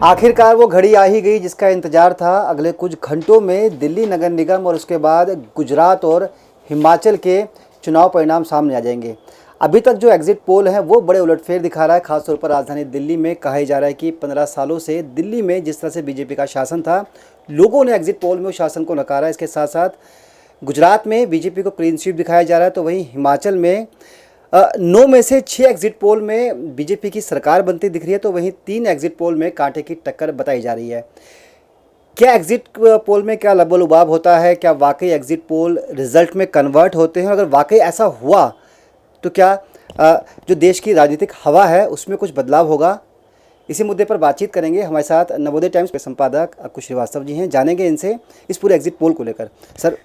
आखिरकार वो घड़ी आ ही गई जिसका इंतज़ार था। अगले कुछ घंटों में दिल्ली नगर निगम और उसके बाद गुजरात और हिमाचल के चुनाव परिणाम सामने आ जाएंगे। अभी तक जो एग्ज़िट पोल है वो बड़े उलटफेर दिखा रहा है, खासतौर पर राजधानी दिल्ली में। कहा ही जा रहा है कि 15 सालों से दिल्ली में जिस तरह से बीजेपी का शासन था, लोगों ने एग्ज़िट पोल में उस शासन को नकारा। इसके साथ साथ गुजरात में बीजेपी को क्लीन स्वीप दिखाया जा रहा है, तो वहीं हिमाचल में 9 में से 6 एग्जिट पोल में बीजेपी की सरकार बनती दिख रही है, तो वहीं 3 एग्जिट पोल में कांटे की टक्कर बताई जा रही है। क्या एग्जिट पोल में क्या लबो-लुबाब होता है? क्या वाकई एग्जिट पोल रिजल्ट में कन्वर्ट होते हैं? अगर वाकई ऐसा हुआ तो क्या जो देश की राजनीतिक हवा है उसमें कुछ बदलाव होगा? इसी मुद्दे पर बातचीत करेंगे। हमारे साथ नवोदय टाइम्स के संपादक अंकुश श्रीवास्तव जी हैं, जानेंगे इनसे इस पूरे एग्जिट पोल को लेकर। सर,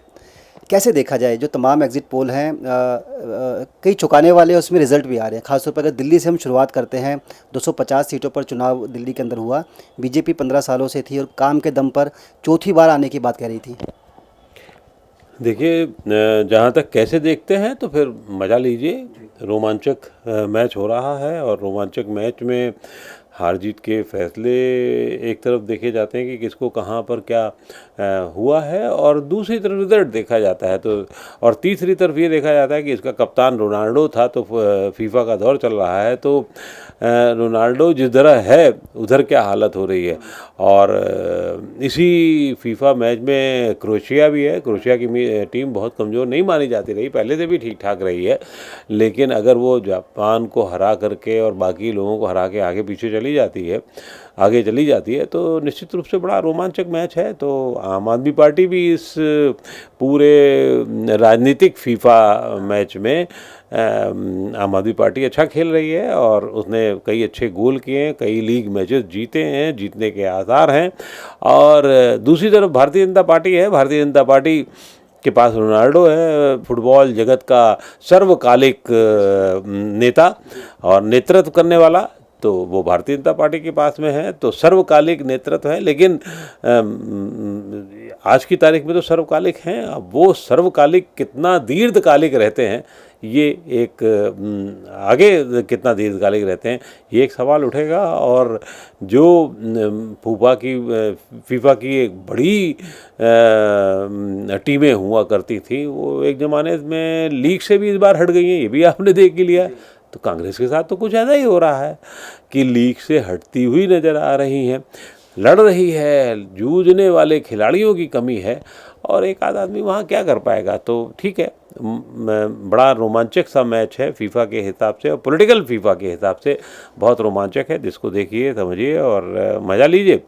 कैसे देखा जाए जो तमाम एग्जिट पोल हैं, कई चौंकाने वाले उसमें रिजल्ट भी आ रहे हैं। खासतौर पर अगर दिल्ली से हम शुरुआत करते हैं, 250 सीटों पर चुनाव दिल्ली के अंदर हुआ। बीजेपी 15 सालों से थी और काम के दम पर चौथी बार आने की बात कह रही थी। देखिए, जहाँ तक कैसे देखते हैं तो फिर मज़ा लीजिए। रोमांचक मैच हो रहा है और रोमांचक मैच में हार जीत के फैसले एक तरफ देखे जाते हैं कि किसको कहाँ पर क्या हुआ है, और दूसरी तरफ रिजल्ट देखा जाता है। तो और तीसरी तरफ ये देखा जाता है कि इसका कप्तान रोनाल्डो था, तो फीफा का दौर चल रहा है, तो रोनाल्डो जिस तरह है उधर क्या हालत हो रही है। और इसी फीफा मैच में क्रोएशिया भी है। क्रोएशिया की टीम बहुत कमज़ोर नहीं मानी जाती रही, पहले से भी ठीक ठाक रही है, लेकिन अगर वो जापान को हरा करके और बाकी लोगों को हरा के आगे चली जाती है तो निश्चित रूप से बड़ा रोमांचक मैच है। तो आम आदमी पार्टी भी इस पूरे राजनीतिक फीफा मैच में आम आदमी पार्टी अच्छा खेल रही है और उसने कई अच्छे गोल किए हैं, कई लीग मैचेस जीते हैं, जीतने के आसार हैं। और दूसरी तरफ भारतीय जनता पार्टी है। भारतीय जनता पार्टी के पास रोनाल्डो है, फुटबॉल जगत का सर्वकालिक नेता और नेतृत्व करने वाला, तो वो भारतीय जनता पार्टी के पास में है, तो सर्वकालिक नेतृत्व है। लेकिन आज की तारीख में तो सर्वकालिक हैं, अब वो सर्वकालिक कितना दीर्घकालिक रहते हैं, ये एक आगे कितना दीर्घकालिक रहते हैं, ये एक सवाल उठेगा। और जो फीफा की एक बड़ी टीमें हुआ करती थी, वो एक ज़माने में लीग से भी इस बार हट गई हैं, ये भी आपने देख ही लिया। तो कांग्रेस के साथ तो कुछ ऐसा ही हो रहा है कि लीग से हटती हुई नज़र आ रही हैं, लड़ रही है, जूझने वाले खिलाड़ियों की कमी है, और एक आध आदमी वहाँ क्या कर पाएगा। तो ठीक है, बड़ा रोमांचक सा मैच है फीफा के हिसाब से, और पॉलिटिकल फीफा के हिसाब से बहुत रोमांचक है, जिसको देखिए, समझिए और मज़ा लीजिए,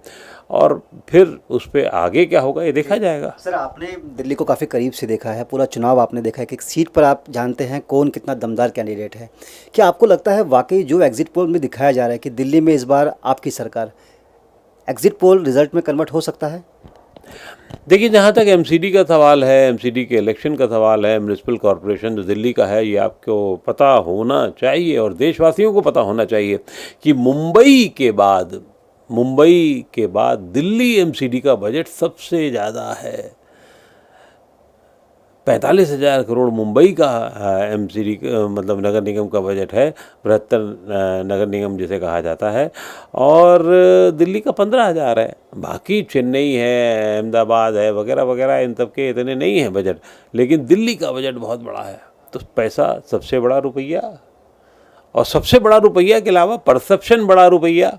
और फिर उस पर आगे क्या होगा ये देखा जाएगा। सर, आपने दिल्ली को काफ़ी करीब से देखा है, पूरा चुनाव आपने देखा है कि एक सीट पर आप जानते हैं कौन कितना दमदार कैंडिडेट है। क्या आपको लगता है वाकई जो एग्जिट पोल में दिखाया जा रहा है कि दिल्ली में इस बार आपकी सरकार, एग्जिट पोल रिजल्ट में कन्वर्ट हो सकता है? देखिए, जहाँ तक एमसीडी का सवाल है, एमसीडी के इलेक्शन का सवाल है, म्यूनिसिपल कॉरपोरेशन जो दिल्ली का है, ये आपको पता होना चाहिए और देशवासियों को पता होना चाहिए कि मुंबई के बाद दिल्ली एमसीडी का बजट सबसे ज़्यादा है। 45,000 करोड़ मुंबई का एमसीडी मतलब नगर निगम का बजट है, बृहत्तर नगर निगम जिसे कहा जाता है, और दिल्ली का 15,000 है। बाकी चेन्नई है, अहमदाबाद है, वगैरह वगैरह, इन सब के इतने नहीं हैं बजट, लेकिन दिल्ली का बजट बहुत बड़ा है। तो पैसा सबसे बड़ा रुपया, और सबसे बड़ा रुपया के अलावा परसेप्शन बड़ा रुपया,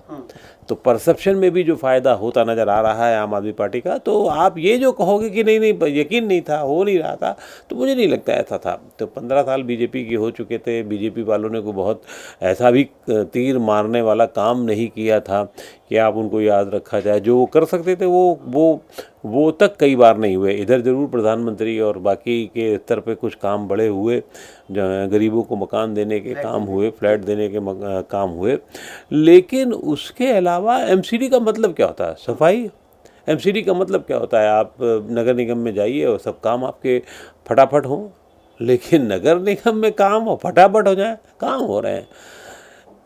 तो परसेप्शन में भी जो फ़ायदा होता नज़र आ रहा है आम आदमी पार्टी का। तो आप ये जो कहोगे कि नहीं यकीन नहीं था, हो नहीं रहा था, तो मुझे नहीं लगता ऐसा था। तो 15 साल बीजेपी के हो चुके थे, बीजेपी वालों ने को बहुत ऐसा भी तीर मारने वाला काम नहीं किया था कि आप उनको याद रखा जाए। जो वो कर सकते थे वो तक कई बार नहीं हुए। इधर ज़रूर प्रधानमंत्री और बाकी के स्तर पे कुछ काम बड़े हुए, गरीबों को मकान देने के काम हुए, फ्लैट देने के काम हुए, लेकिन उसके अलावा एमसीडी का मतलब क्या होता है? सफाई। एमसीडी का मतलब क्या होता है? आप नगर निगम में जाइए और सब काम आपके फटाफट हों, लेकिन नगर निगम में काम हो फटाफट हो जाए, काम हो रहे हैं।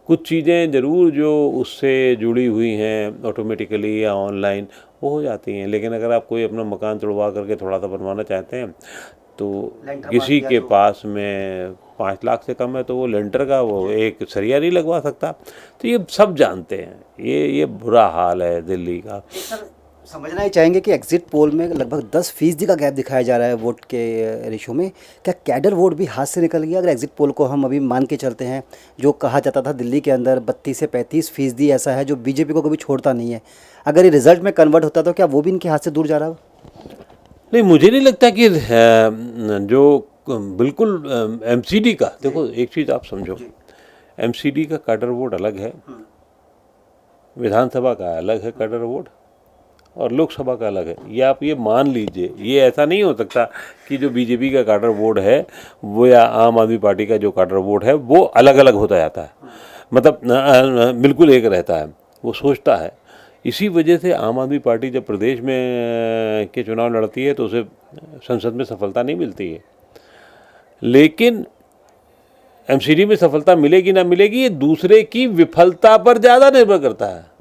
कुछ चीज़ें ज़रूर जो उससे जुड़ी हुई हैं ऑटोमेटिकली या ऑनलाइन, वो हो जाती हैं, लेकिन अगर आप कोई अपना मकान तोड़वा करके थोड़ा सा बनवाना चाहते हैं तो लेंटर किसी मार के दिया पास में 5 लाख से कम है तो वो लेंटर का वो एक सरिया नहीं लगवा सकता। तो ये सब जानते हैं, ये बुरा हाल है दिल्ली का। सर समझना ही चाहेंगे कि एग्जिट पोल में लगभग 10% का गैप दिखाया जा रहा है वोट के रेशो में। क्या कैडर वोट भी हाथ से निकल गया? अगर एग्जिट पोल को हम अभी मान के चलते हैं, जो कहा जाता था दिल्ली के अंदर 32 से 35% ऐसा है जो बीजेपी को कभी छोड़ता नहीं है, अगर ये रिजल्ट में कन्वर्ट होता तो क्या वो भी इनके हाथ से दूर जा रहा हो? नहीं, मुझे नहीं लगता कि जो बिल्कुल एमसीडी का, देखो एक चीज़ आप समझो, एमसीडी का कैडर वोट अलग है, विधानसभा का अलग है कैडर वोट, और लोकसभा का अलग है। ये आप ये मान लीजिए, ये ऐसा नहीं हो सकता कि जो बीजेपी का कैडर वोट है वो या आम आदमी पार्टी का जो कैडर वोट है वो अलग अलग होता जाता है, मतलब बिल्कुल एक रहता है, वो सोचता है। इसी वजह से आम आदमी पार्टी जब प्रदेश में के चुनाव लड़ती है तो उसे संसद में सफलता नहीं मिलती है, लेकिन एमसीडी में सफलता मिलेगी ना मिलेगी ये दूसरे की विफलता पर ज़्यादा निर्भर करता है।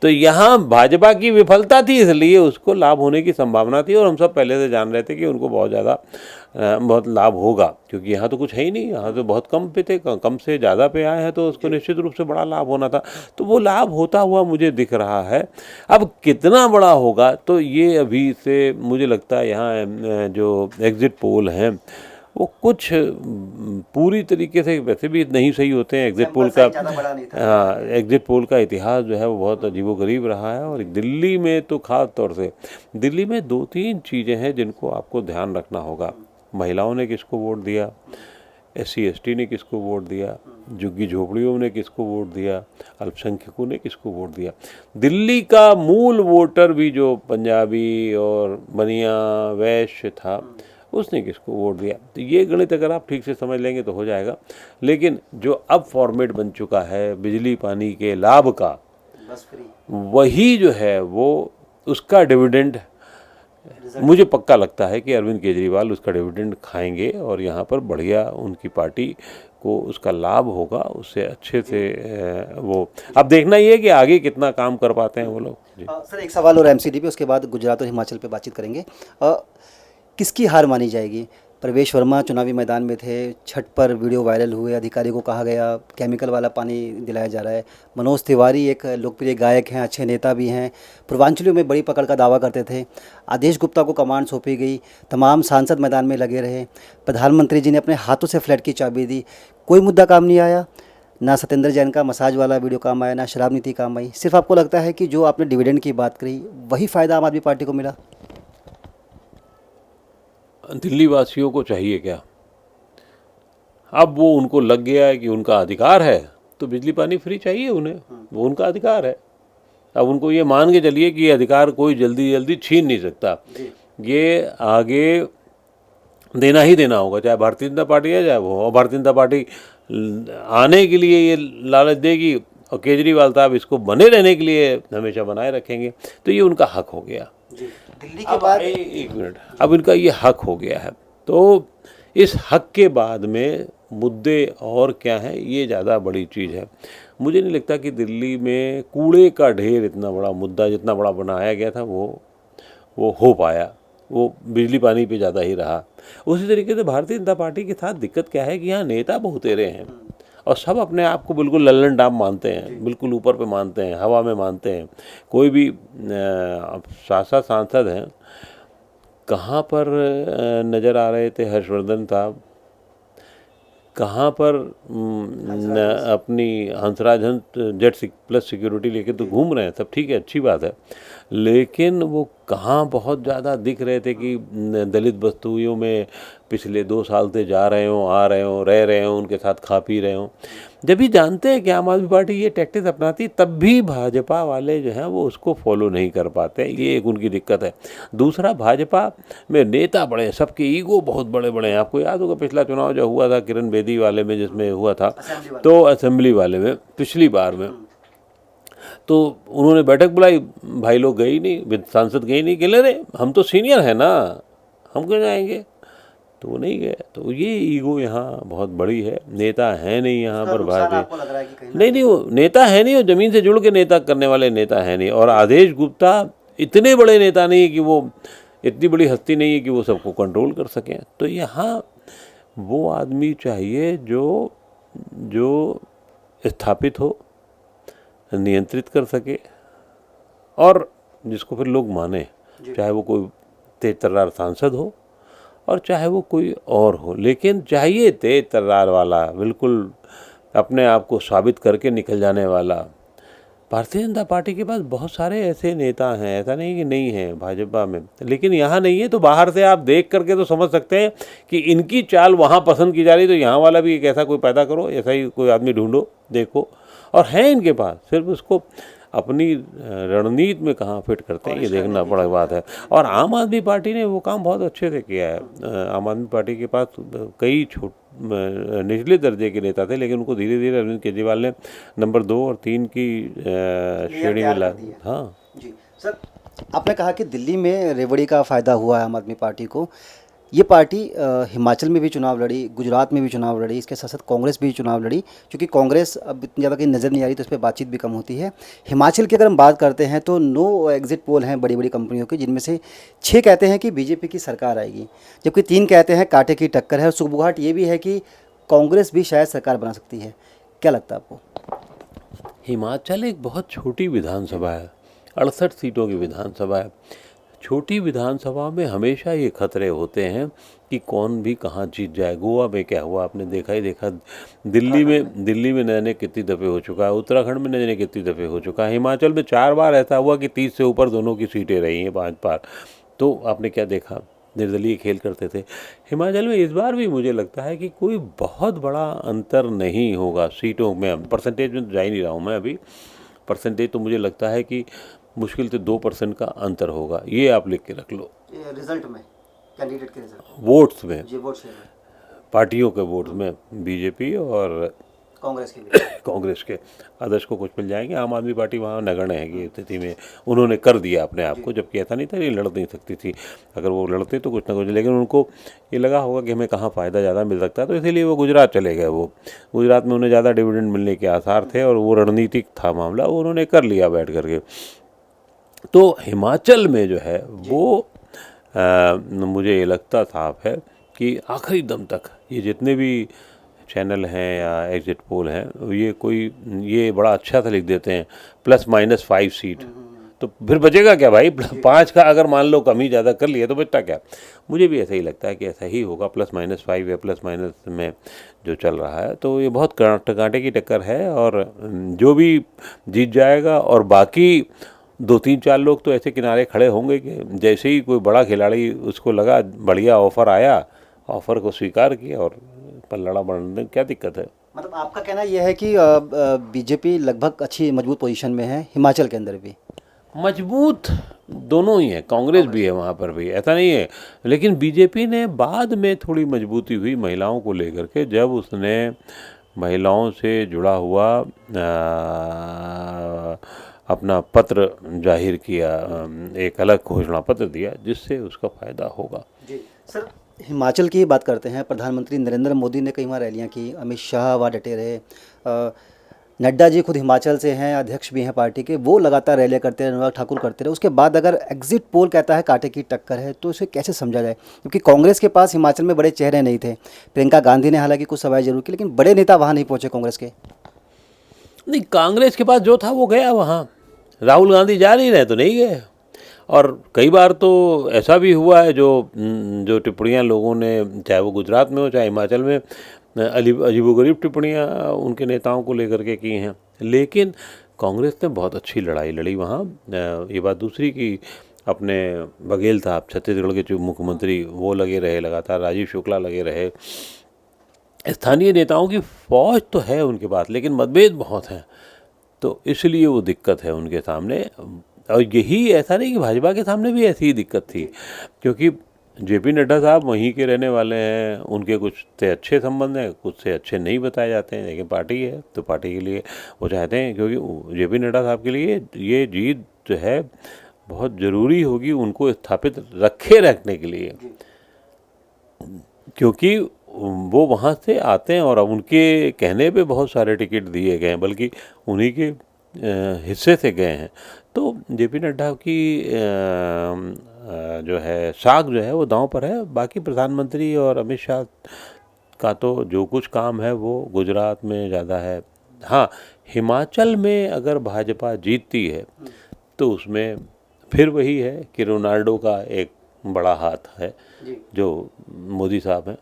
तो यहाँ भाजपा की विफलता थी इसलिए उसको लाभ होने की संभावना थी, और हम सब पहले से जान रहे थे कि उनको बहुत लाभ होगा, क्योंकि यहाँ तो कुछ है ही नहीं, यहाँ तो बहुत कम पे थे, कम से ज़्यादा पे आए हैं, तो उसको निश्चित रूप से बड़ा लाभ होना था। तो वो लाभ होता हुआ मुझे दिख रहा है। अब कितना बड़ा होगा तो ये अभी से मुझे लगता है यहाँ जो एग्ज़िट पोल हैं वो कुछ पूरी तरीके से वैसे भी नहीं सही होते हैं। एग्जिट पोल का, हाँ, एग्जिट पोल का इतिहास जो है वो बहुत अजीबोगरीब रहा है, और दिल्ली में तो खास तौर से दिल्ली में 2-3 चीज़ें हैं जिनको आपको ध्यान रखना होगा। महिलाओं ने किसको वोट दिया, SC ST ने किसको वोट दिया, झुग्गी झोपड़ियों ने किसको वोट दिया, अल्पसंख्यकों ने किसको वोट दिया। दिल्ली का मूल वोटर भी जो पंजाबी और बनिया वैश्य था उसने किसको वोट दिया। तो ये गणित अगर आप ठीक से समझ लेंगे तो हो जाएगा। लेकिन जो अब फॉर्मेट बन चुका है बिजली पानी के लाभ का, बस फ्री, वही जो है वो उसका डिविडेंड मुझे पक्का लगता है कि अरविंद केजरीवाल उसका डिविडेंड खाएंगे, और यहाँ पर बढ़िया उनकी पार्टी को उसका लाभ होगा, उससे अच्छे से वो अब देखना ही है कि आगे कितना काम कर पाते हैं वो लोग। सर एक सवाल और एमसीडी पे, उसके बाद गुजरात और हिमाचल पे बातचीत करेंगे। किसकी हार मानी जाएगी? प्रवेश वर्मा चुनावी मैदान में थे, छठ पर वीडियो वायरल हुए, अधिकारी को कहा गया केमिकल वाला पानी दिलाया जा रहा है। मनोज तिवारी एक लोकप्रिय गायक हैं, अच्छे नेता भी हैं, पूर्वांचलियों में बड़ी पकड़ का दावा करते थे। आदेश गुप्ता को कमान सौंपी गई, तमाम सांसद मैदान में लगे रहे, प्रधानमंत्री जी ने अपने हाथों से फ्लैट की चाबी दी, कोई मुद्दा काम नहीं आया। ना सत्येंद्र जैन का मसाज वाला वीडियो काम आया, ना शराब नीति काम आई। सिर्फ आपको लगता है कि जो आपने डिविडेंड की बात करी वही फ़ायदा आम आदमी पार्टी को मिला? दिल्ली वासियों को चाहिए क्या? अब वो उनको लग गया है कि उनका अधिकार है तो बिजली पानी फ्री चाहिए उन्हें, वो उनका अधिकार है। अब उनको ये मान के चलिए कि ये अधिकार कोई जल्दी जल्दी छीन नहीं सकता, ये आगे देना ही देना होगा, चाहे भारतीय जनता पार्टी है चाहे वो। और भारतीय जनता पार्टी आने के लिए ये लालच देगी, और केजरीवाल साहब इसको बने रहने के लिए हमेशा बनाए रखेंगे, तो ये उनका हक हो गया। दिल्ली के बाद एक मिनट, अब इनका ये हक हो गया है, तो इस हक के बाद में मुद्दे और क्या हैं, ये ज़्यादा बड़ी चीज़ है। मुझे नहीं लगता कि दिल्ली में कूड़े का ढेर इतना बड़ा मुद्दा जितना बड़ा बनाया गया था वो हो पाया। वो बिजली पानी पे ज़्यादा ही रहा। उसी तरीके से भारतीय जनता पार्टी के साथ दिक्कत क्या है कि यहाँ नेता बहुतेरे हैं, और सब अपने आप को बिल्कुल लल्लन डाम मानते हैं, बिल्कुल ऊपर पे मानते हैं, हवा में मानते हैं। कोई भी शासक सांसद हैं, कहाँ पर नज़र आ रहे थे हर्षवर्धन साहब, कहाँ पर अपनी हंसराज जेट प्लस सिक्योरिटी लेके तो घूम रहे हैं, सब ठीक है, अच्छी बात है, लेकिन वो कहाँ बहुत ज़्यादा दिख रहे थे कि दलित बस्तियों में पिछले 2 साल से जा रहे हों, आ रहे हों, रह रहे हों, उनके साथ खा पी रहे हों। जब भी जानते हैं कि आम आदमी पार्टी ये टैक्टिस अपनाती, तब भी भाजपा वाले जो हैं वो उसको फॉलो नहीं कर पाते, ये एक उनकी दिक्कत है। दूसरा, भाजपा में नेता बड़े हैं, सबके ईगो बहुत बड़े बड़े हैं। आपको याद होगा पिछला चुनाव जो हुआ था किरण बेदी वाले में, जिसमें हुआ था तो असेंबली वाले में पिछली बार में, तो उन्होंने बैठक बुलाई, भाई लोग गए ही नहीं, सांसद गए ही नहीं, कहले रे हम तो सीनियर हैं ना, हम क्यों जाएंगे, तो वो नहीं गए। तो ये ईगो यहाँ बहुत बड़ी है, नेता है नहीं यहाँ पर भारतीय, नहीं वो नेता है नहीं, वो ज़मीन से जुड़ के नेता करने वाले नेता है नहीं। और आदेश गुप्ता इतने बड़े नेता नहीं कि वो इतनी बड़ी हस्ती नहीं है कि वो सबको कंट्रोल कर सकें। तो यहाँ वो आदमी चाहिए जो जो स्थापित हो, नियंत्रित कर सके और जिसको फिर लोग माने, चाहे वो कोई तेज तर्रार सांसद हो और चाहे वो कोई और हो, लेकिन चाहिए तेज तर्रार वाला, बिल्कुल अपने आप को साबित करके निकल जाने वाला। भारतीय जनता पार्टी के पास बहुत सारे ऐसे नेता हैं, ऐसा नहीं कि नहीं है भाजपा में, लेकिन यहाँ नहीं है। तो बाहर से आप देख करके तो समझ सकते हैं कि इनकी चाल वहाँ पसंद की जा रही, तो यहाँ वाला भी एक ऐसा कोई पैदा करो, ऐसा ही कोई आदमी ढूंढो, देखो। और है इनके पास, सिर्फ उसको अपनी रणनीति में कहाँ फिट करते हैं ये देखना बड़ा बात है। और आम आदमी पार्टी ने वो काम बहुत अच्छे से किया है। आम आदमी पार्टी के पास कई निचले दर्जे के नेता थे, लेकिन उनको धीरे धीरे अरविंद केजरीवाल ने नंबर 2 और 3 की श्रेणी में ला। हाँ जी सर, आपने कहा कि दिल्ली में रेवड़ी का फ़ायदा हुआ है आम आदमी पार्टी को। ये पार्टी हिमाचल में भी चुनाव लड़ी, गुजरात में भी चुनाव लड़ी, इसके साथ साथ कांग्रेस भी चुनाव लड़ी। क्योंकि कांग्रेस अब इतनी ज़्यादा कहीं नज़र नहीं आ रही, तो इस पर बातचीत भी कम होती है। हिमाचल की अगर हम बात करते हैं तो 9 एग्जिट पोल हैं बड़ी बड़ी कंपनियों के, जिनमें से 6 कहते हैं कि बीजेपी की सरकार आएगी, जबकि 3 कहते हैं कांटे की टक्कर है। और सुगबुगाहट ये भी है कि कांग्रेस भी शायद सरकार बना सकती है। क्या लगता है आपको? हिमाचल एक बहुत छोटी विधानसभा है, 68 सीटों की विधानसभा है। छोटी विधानसभा में हमेशा ये खतरे होते हैं कि कौन भी कहाँ जीत जाए। गोवा में क्या हुआ आपने देखा ही देखा, दिल्ली में न जाने कितनी दफ़े हो चुका है, उत्तराखंड में न जाने कितनी दफ़े हो चुका है, हिमाचल में 4 बार ऐसा हुआ कि 30 से ऊपर दोनों की सीटें रही हैं 5 बार। तो आपने क्या देखा, निर्दलीय खेल करते थे। हिमाचल में इस बार भी मुझे लगता है कि कोई बहुत बड़ा अंतर नहीं होगा सीटों में। परसेंटेज में तो जा ही नहीं रहा हूँ मैं अभी, परसेंटेज तो मुझे लगता है कि मुश्किल से 2% का अंतर होगा, ये आप लिख के रख लो। रिजल्ट में, कैंडिडेट के रिजल्ट, वोट्स में, जी वोट शेयर में, पार्टियों के वोट्स में बीजेपी और कांग्रेस के आदर्श को कुछ मिल जाएंगे। आम आदमी पार्टी वहाँ नगण्य है की स्थिति में, उन्होंने कर दिया अपने आप को, जबकि ऐसा नहीं था, ये लड़ नहीं सकती थी। अगर वो लड़ते तो कुछ ना कुछ, लेकिन उनको ये लगा होगा कि हमें कहाँ फ़ायदा ज़्यादा मिल सकता है, तो इसीलिए वो गुजरात चले गए। वो गुजरात में उन्हें ज़्यादा डिविडेंड मिलने के आसार थे और वो रणनीतिक था मामला, वो उन्होंने कर लिया बैठ करके। तो हिमाचल में जो है वो मुझे ये लगता साफ है कि आखिरी दम तक ये जितने भी चैनल हैं या एग्जिट पोल हैं, ये बड़ा अच्छा सा लिख देते हैं ±5 सीट। तो फिर बचेगा क्या भाई? 5 का अगर मान लो कमी ज़्यादा कर लिया तो बचता क्या? मुझे भी ऐसा ही लगता है कि ऐसा ही होगा, ±5 या प्लस में जो चल रहा है। तो ये बहुत कांटे की टक्कर है और जो भी जीत जाएगा, और बाकी 2-3-4 लोग तो ऐसे किनारे खड़े होंगे कि जैसे ही कोई बड़ा खिलाड़ी उसको लगा, बढ़िया ऑफर आया, ऑफर को स्वीकार किया और पल्लड़ा बढ़ने, क्या दिक्कत है? मतलब आपका कहना यह है कि बीजेपी लगभग अच्छी मजबूत पोजीशन में है, हिमाचल के अंदर भी मजबूत दोनों ही है, कांग्रेस भी है वहाँ पर भी, ऐसा नहीं है। लेकिन बीजेपी ने बाद में थोड़ी मजबूती हुई महिलाओं को लेकर के, जब उसने महिलाओं से जुड़ा हुआ अपना पत्र जाहिर किया, एक अलग घोषणा पत्र दिया, जिससे उसका फ़ायदा होगा। जी सर, हिमाचल की बात करते हैं। प्रधानमंत्री नरेंद्र मोदी ने कई वहाँ रैलियाँ की, अमित शाह वहाँ डटे रहे, नड्डा जी खुद हिमाचल से हैं, अध्यक्ष भी हैं पार्टी के, वो लगातार रैलियाँ करते रहे, अनुराग ठाकुर करते रहे। उसके बाद अगर एग्जिट पोल कहता है कांटे की टक्कर है, तो इसे कैसे समझा जाए? क्योंकि कांग्रेस के पास हिमाचल में बड़े चेहरे नहीं थे। प्रियंका गांधी ने हालांकि कुछ सवाल जरूर की, लेकिन बड़े नेता वहाँ नहीं पहुँचे कांग्रेस के। नहीं, कांग्रेस के पास जो था वो गया वहाँ। राहुल गांधी जा नहीं रहे तो नहीं गए। और कई बार तो ऐसा भी हुआ है जो टिप्पणियाँ लोगों ने, चाहे वो गुजरात में हो चाहे हिमाचल में, अजीबोगरीब टिप्पणियाँ उनके नेताओं को लेकर के की हैं। लेकिन कांग्रेस ने बहुत अच्छी लड़ाई लड़ी वहाँ। ये बात दूसरी कि अपने बघेल साहब, छत्तीसगढ़ के जो मुख्यमंत्री, वो लगे रहे लगातार, राजीव शुक्ला लगे रहे। स्थानीय नेताओं की फौज तो है उनके पास, लेकिन मतभेद बहुत हैं, तो इसलिए वो दिक्कत है उनके सामने। और यही, ऐसा नहीं कि भाजपा के सामने भी ऐसी ही दिक्कत थी, क्योंकि जेपी नड्डा साहब वहीं के रहने वाले हैं, उनके कुछ से अच्छे संबंध हैं, कुछ से अच्छे नहीं बताए जाते हैं, लेकिन पार्टी है तो पार्टी के लिए वो चाहते हैं, क्योंकि जेपी नड्डा साहब के लिए ये जीत जो है बहुत ज़रूरी होगी उनको स्थापित रखने के लिए, क्योंकि वो वहाँ से आते हैं और अब उनके कहने पे बहुत सारे टिकट दिए गए हैं, बल्कि उन्हीं के हिस्से से गए हैं। तो जेपी नड्डा की जो है साख जो है वो दांव पर है। बाकी प्रधानमंत्री और अमित शाह का तो जो कुछ काम है वो गुजरात में ज़्यादा है। हाँ, हिमाचल में अगर भाजपा जीतती है तो उसमें फिर वही है कि रोनाल्डो का एक बड़ा हाथ है जो मोदी साहब हैं।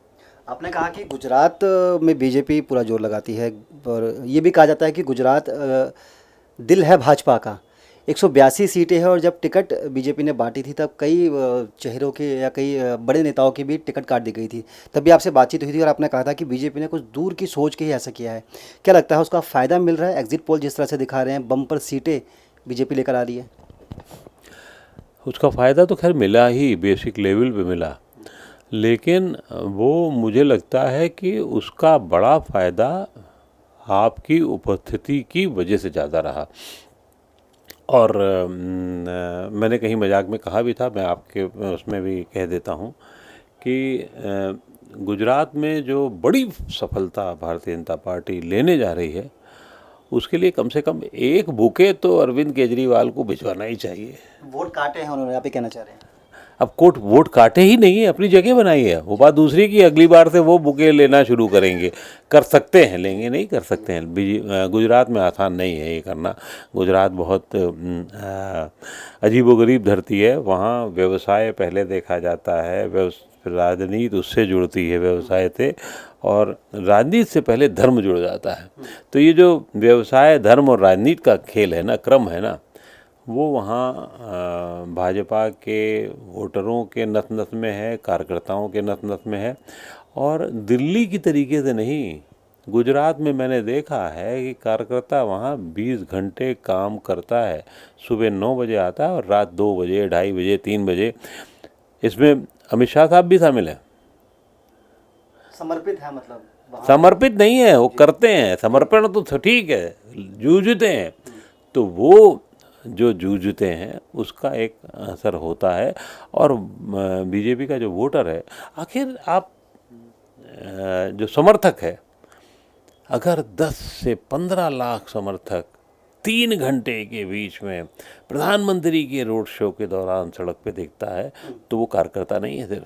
आपने कहा कि गुजरात में बीजेपी पूरा जोर लगाती है और ये भी कहा जाता है कि गुजरात दिल है भाजपा का। 182 सीटें हैं और जब टिकट बीजेपी ने बांटी थी तब कई चेहरों के या कई बड़े नेताओं की भी टिकट काट दी गई थी। तब भी आपसे बातचीत हुई थी और आपने कहा था कि बीजेपी ने कुछ दूर की सोच के ही ऐसा किया है। क्या लगता है उसका फ़ायदा मिल रहा है? एग्जिट पोल जिस तरह से दिखा रहे हैं, बम्पर सीटें बीजेपी लेकर आ रही है। उसका फ़ायदा तो खैर मिला ही, बेसिक लेवल पे मिला, लेकिन वो मुझे लगता है कि उसका बड़ा फ़ायदा आपकी उपस्थिति की वजह से ज़्यादा रहा। और मैंने कहीं मजाक में कहा भी था, मैं आपके उसमें भी कह देता हूँ कि गुजरात में जो बड़ी सफलता भारतीय जनता पार्टी लेने जा रही है उसके लिए कम से कम एक बुके तो अरविंद केजरीवाल को भिजवाना ही चाहिए। वोट काटे हैं उन्होंने, आप ये कहना चाह रहे हैं? अब वोट काटे ही नहीं है, अपनी जगह बनाई है। वो बात दूसरी की अगली बार से वो बुके लेना शुरू करेंगे, कर सकते हैं, लेंगे नहीं, कर सकते हैं। गुजरात में आसान नहीं है ये करना। गुजरात बहुत अजीबोगरीब धरती है। वहाँ व्यवसाय पहले देखा जाता है, राजनीति उससे जुड़ती है व्यवसाय से, और राजनीति से पहले धर्म जुड़ जाता है। तो ये जो व्यवसाय, धर्म और राजनीति का खेल है ना, क्रम है ना, वो वहाँ भाजपा के वोटरों के नस नस में है, कार्यकर्ताओं के नस नस में है। और दिल्ली की तरीके से नहीं, गुजरात में मैंने देखा है कि कार्यकर्ता वहाँ 20 घंटे काम करता है। सुबह 9 बजे आता है और रात 2 बजे, 2:30 बजे, 3 बजे। इसमें अमित शाह साहब भी शामिल हैं। समर्पित है, मतलब समर्पित नहीं है, वो करते हैं। समर्पण तो ठीक है, जूझते हैं। तो वो जो जूझते हैं उसका एक असर होता है। और बीजेपी का जो वोटर है, आखिर आप जो समर्थक है, अगर 10 से 15 लाख समर्थक 3 घंटे के बीच में प्रधानमंत्री के रोड शो के दौरान सड़क पे देखता है तो वो कार्यकर्ता नहीं है सिर्फ।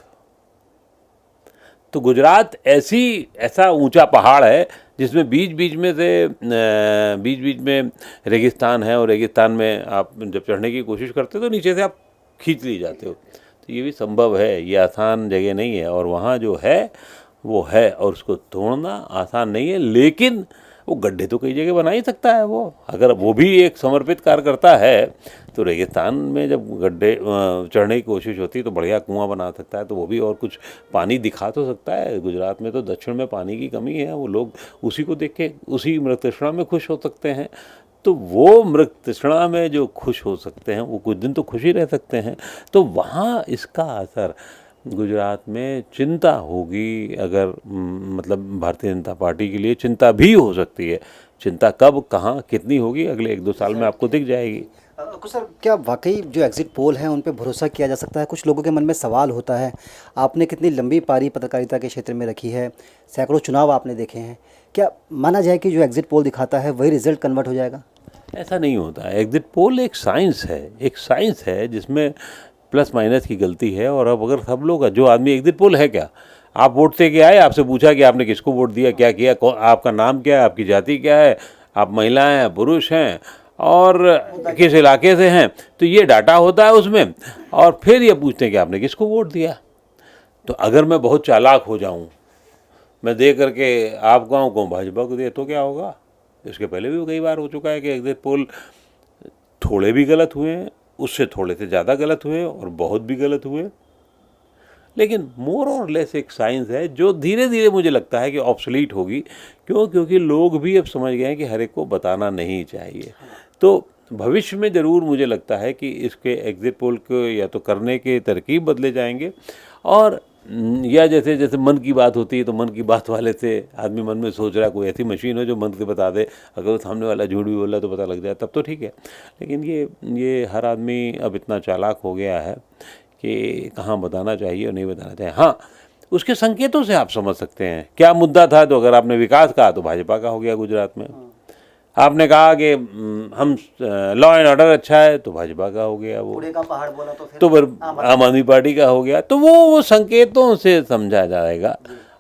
तो गुजरात ऐसा ऊंचा पहाड़ है जिसमें बीच बीच में रेगिस्तान है, और रेगिस्तान में आप जब चढ़ने की कोशिश करते हो तो नीचे से आप खींच ली जाते हो। तो ये भी संभव है, ये आसान जगह नहीं है। और वहाँ जो है वो है, और उसको तोड़ना आसान नहीं है। लेकिन वो गड्ढे तो कई जगह बना ही सकता है वो। अगर वो भी एक समर्पित कार्यकर्ता है तो रेगिस्तान में जब गड्ढे चढ़ने की कोशिश होती है तो बढ़िया कुआं बना सकता है। तो वो भी और कुछ पानी दिखा तो सकता है। गुजरात में तो दक्षिण में पानी की कमी है, वो लोग उसी को देख के उसी मृत तृष्णा में खुश हो सकते हैं। तो वो मृत तृष्णा में जो खुश हो सकते हैं वो कुछ दिन तो खुश ही रह सकते हैं। तो वहाँ इसका असर गुजरात में चिंता होगी। अगर मतलब भारतीय जनता पार्टी के लिए चिंता भी हो सकती है। चिंता कब, कहाँ, कितनी होगी, अगले 1-2 साल में आपको दिख जाएगी। कुछ सर, क्या वाकई जो एग्जिट पोल हैं उन पे भरोसा किया जा सकता है? कुछ लोगों के मन में सवाल होता है। आपने कितनी लंबी पारी पत्रकारिता के क्षेत्र में रखी है, सैकड़ों चुनाव आपने देखे हैं, क्या माना जाए कि जो एग्जिट पोल दिखाता है वही रिजल्ट कन्वर्ट हो जाएगा? ऐसा नहीं होता है। एग्जिट पोल एक साइंस है जिसमें प्लस माइनस की गलती है। और अब अगर सब लोग, जो आदमी, एग्जिट पोल है क्या, आप वोट दे के आए, आपसे पूछा कि आपने किसको वोट दिया, क्या किया, आपका नाम क्या है, आपकी जाति क्या है, आप महिला हैं, पुरुष हैं, और किस इलाके से हैं, तो ये डाटा होता है उसमें। और फिर ये पूछते हैं कि आपने किसको वोट दिया। तो अगर मैं बहुत चालाक हो जाऊं, मैं दे करके आप गाँव को भाजपा को दिया तो क्या होगा? इसके पहले भी कई बार हो चुका है कि एग्जिट पोल थोड़े भी गलत हुए हैं, उससे थोड़े से ज़्यादा गलत हुए और बहुत भी गलत हुए। लेकिन मोर और लेस एक साइंस है जो धीरे धीरे मुझे लगता है कि ऑब्सोलीट होगी। क्योंकि लोग भी अब समझ गए हैं कि हर एक को बताना नहीं चाहिए। तो भविष्य में ज़रूर मुझे लगता है कि इसके एग्जिट पोल को या तो करने के तरकीब बदले जाएंगे, और या जैसे जैसे मन की बात होती है तो मन की बात वाले से आदमी मन में सोच रहा है, कोई ऐसी मशीन हो जो मन से बता दे। अगर सामने वाला झूठ भी बोल रहा है तो पता लग जाए, तब तो ठीक है। लेकिन ये हर आदमी अब इतना चालाक हो गया है कि कहाँ बताना चाहिए और नहीं बताना चाहिए। हाँ, उसके संकेतों से आप समझ सकते हैं क्या मुद्दा था। तो अगर आपने विकास कहा तो भाजपा का हो गया गुजरात में। आपने कहा कि हम लॉ एंड ऑर्डर अच्छा है तो भाजपा का हो गया, वो कूड़े का पहाड़ बोला तो फिर आम आदमी पार्टी का हो गया। तो वो संकेतों से समझा जाएगा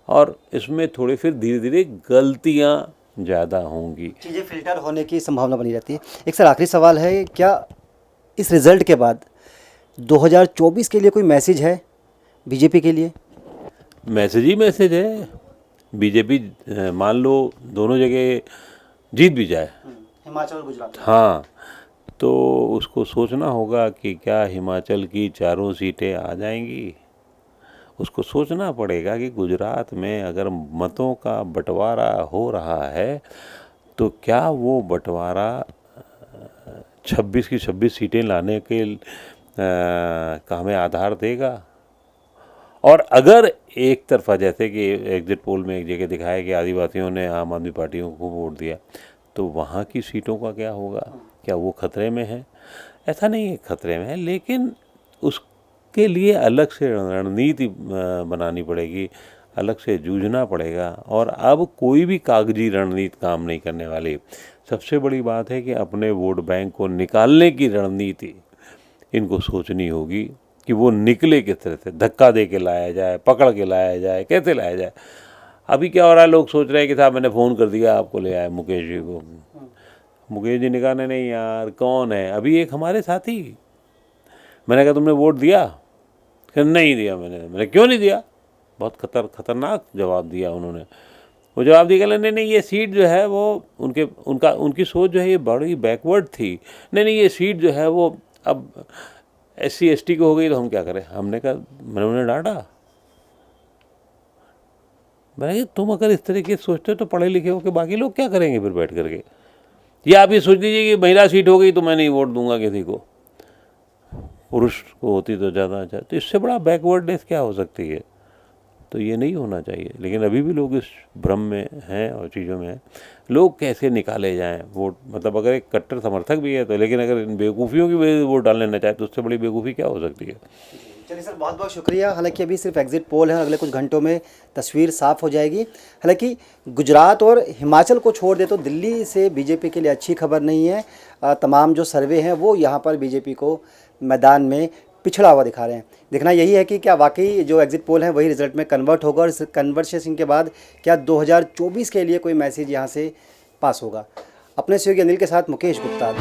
और इसमें थोड़ी फिर धीरे धीरे गलतियां ज़्यादा होंगी, चीज़ें फिल्टर होने की संभावना बनी रहती है। एक सर आखिरी सवाल है, क्या इस रिज़ल्ट के बाद 2024 के लिए कोई मैसेज है बीजेपी के लिए? मैसेज ही मैसेज है। बीजेपी मान लो दोनों जगह जीत भी जाए, हिमाचल और गुजरात, हाँ, तो उसको सोचना होगा कि क्या हिमाचल की चारों सीटें आ जाएंगी। उसको सोचना पड़ेगा कि गुजरात में अगर मतों का बंटवारा हो रहा है तो क्या वो बंटवारा 26 की 26 सीटें लाने के का हमें आधार देगा। और अगर एक तरफा, जैसे कि एग्जिट पोल में एक जगह दिखाया कि आदिवासियों ने आम आदमी पार्टियों को वोट दिया, तो वहाँ की सीटों का क्या होगा? क्या वो खतरे में है? ऐसा नहीं है खतरे में है, लेकिन उसके लिए अलग से रणनीति बनानी पड़ेगी, अलग से जूझना पड़ेगा। और अब कोई भी कागजी रणनीति काम नहीं करने वाली। सबसे बड़ी बात है कि अपने वोट बैंक को निकालने की रणनीति इनको सोचनी होगी कि वो निकले किस तरह से, धक्का दे के लाया जाए, पकड़ के लाया जाए, कैसे लाया जाए। अभी क्या हो रहा है, लोग सोच रहे हैं कि साहब मैंने फ़ोन कर दिया आपको ले आए मुकेश जी को। मुकेश जी ने कहा नहीं यार कौन है, अभी एक हमारे साथी, मैंने कहा तुमने वोट दिया? कि नहीं दिया। मैंने क्यों नहीं दिया? बहुत खतरनाक जवाब दिया उन्होंने। वो जवाब दिया नहीं नहीं ये सीट जो है वो उनकी सोच जो है ये बड़ी बैकवर्ड थी। नहीं ये सीट जो है वो अब SC ST को हो गई तो हम क्या करें। मैंने उन्हें डांटा। मैंने तुम अगर इस तरीके से सोचते हो तो पढ़े लिखे हो कि बाकी लोग क्या करेंगे फिर बैठ करके। या आप ये सोच लीजिए कि महिला सीट हो गई तो मैं नहीं वोट दूंगा किसी को, पुरुष को होती तो ज़्यादा अच्छा। तो इससे बड़ा बैकवर्डनेस क्या हो सकती है? तो ये नहीं होना चाहिए। लेकिन अभी भी लोग इस भ्रम में हैं और चीज़ों में हैं। लोग कैसे निकाले जाएं वोट, मतलब अगर एक कट्टर समर्थक भी है तो, लेकिन अगर इन बेवकूफ़ियों की वजह से वोट डाल लेना चाहे तो उससे बड़ी बेवकूफ़ी क्या हो सकती है। चलिए सर, बहुत बहुत शुक्रिया। हालांकि अभी सिर्फ एग्जिट पोल है, अगले कुछ घंटों में तस्वीर साफ हो जाएगी। हालांकि गुजरात और हिमाचल को छोड़ दे तो दिल्ली से बीजेपी के लिए अच्छी खबर नहीं है। तमाम जो सर्वे हैं वो यहाँ पर बीजेपी को मैदान में पिछड़ा हुआ दिखा रहे हैं। देखना यही है कि क्या वाकई जो एग्जिट पोल है वही रिजल्ट में कन्वर्ट होगा और इस कन्वर्सेशन के बाद क्या 2024 के लिए कोई मैसेज यहाँ से पास होगा। अपने सहयोगी अनिल के साथ मुकेश गुप्ता।